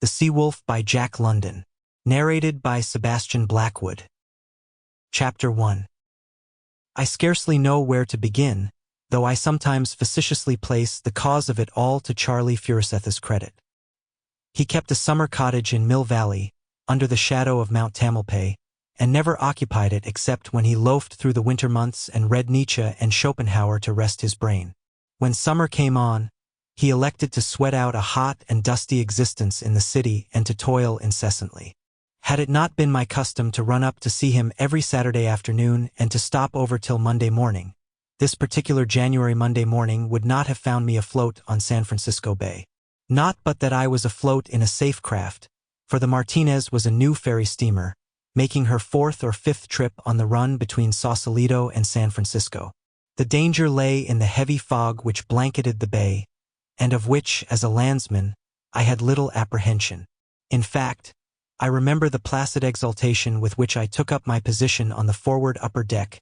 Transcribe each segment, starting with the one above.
The Sea Wolf by Jack London. Narrated by Sebastian Blackwood. Chapter 1. I scarcely know where to begin, though I sometimes facetiously place the cause of it all to Charlie Furuseth's credit. He kept a summer cottage in Mill Valley, under the shadow of Mount Tamalpais, and never occupied it except when he loafed through the winter months and read Nietzsche and Schopenhauer to rest his brain. When summer came on, he elected to sweat out a hot and dusty existence in the city and to toil incessantly. Had it not been my custom to run up to see him every Saturday afternoon and to stop over till Monday morning, this particular January Monday morning would not have found me afloat on San Francisco Bay. Not but that I was afloat in a safe craft, for the Martinez was a new ferry steamer, making her fourth or fifth trip on the run between Sausalito and San Francisco. The danger lay in the heavy fog which blanketed the bay, and of which, as a landsman, I had little apprehension. In fact, I remember the placid exultation with which I took up my position on the forward upper deck,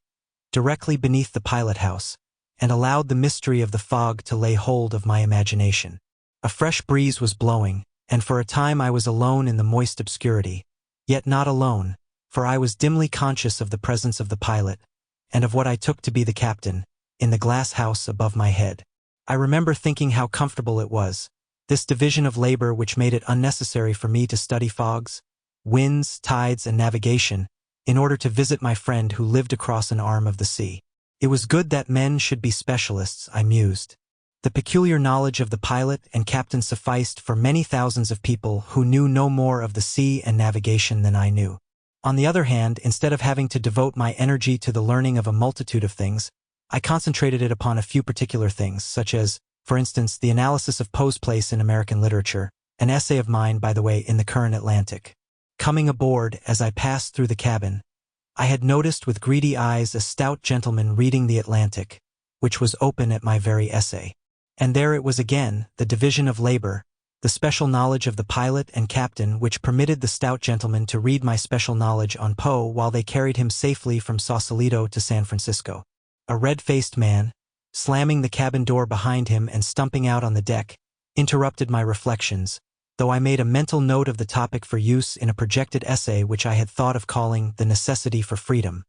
directly beneath the pilot-house, and allowed the mystery of the fog to lay hold of my imagination. A fresh breeze was blowing, and for a time I was alone in the moist obscurity, yet not alone, for I was dimly conscious of the presence of the pilot, and of what I took to be the captain, in the glass house above my head. I remember thinking how comfortable it was, this division of labor which made it unnecessary for me to study fogs, winds, tides, and navigation, in order to visit my friend who lived across an arm of the sea. It was good that men should be specialists, I mused. The peculiar knowledge of the pilot and captain sufficed for many thousands of people who knew no more of the sea and navigation than I knew. On the other hand, instead of having to devote my energy to the learning of a multitude of things, I concentrated it upon a few particular things, such as, for instance, the analysis of Poe's place in American literature, an essay of mine, by the way, in the current Atlantic. Coming aboard, as I passed through the cabin, I had noticed with greedy eyes a stout gentleman reading the Atlantic, which was open at my very essay. And there it was again, the division of labor, the special knowledge of the pilot and captain which permitted the stout gentleman to read my special knowledge on Poe while they carried him safely from Sausalito to San Francisco. A red-faced man, slamming the cabin door behind him and stumping out on the deck, interrupted my reflections, though I made a mental note of the topic for use in a projected essay which I had thought of calling The Necessity for Freedom,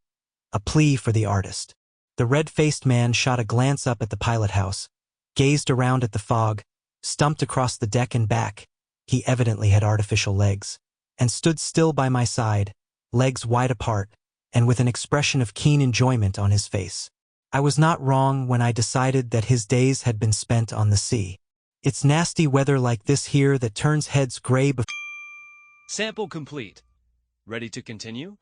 a plea for the artist. The red-faced man shot a glance up at the pilot-house, gazed around at the fog, stumped across the deck and back, he evidently had artificial legs, and stood still by my side, legs wide apart, and with an expression of keen enjoyment on his face. I was not wrong when I decided that his days had been spent on the sea. It's nasty weather like this here that turns heads gray before. Sample complete. Ready to continue?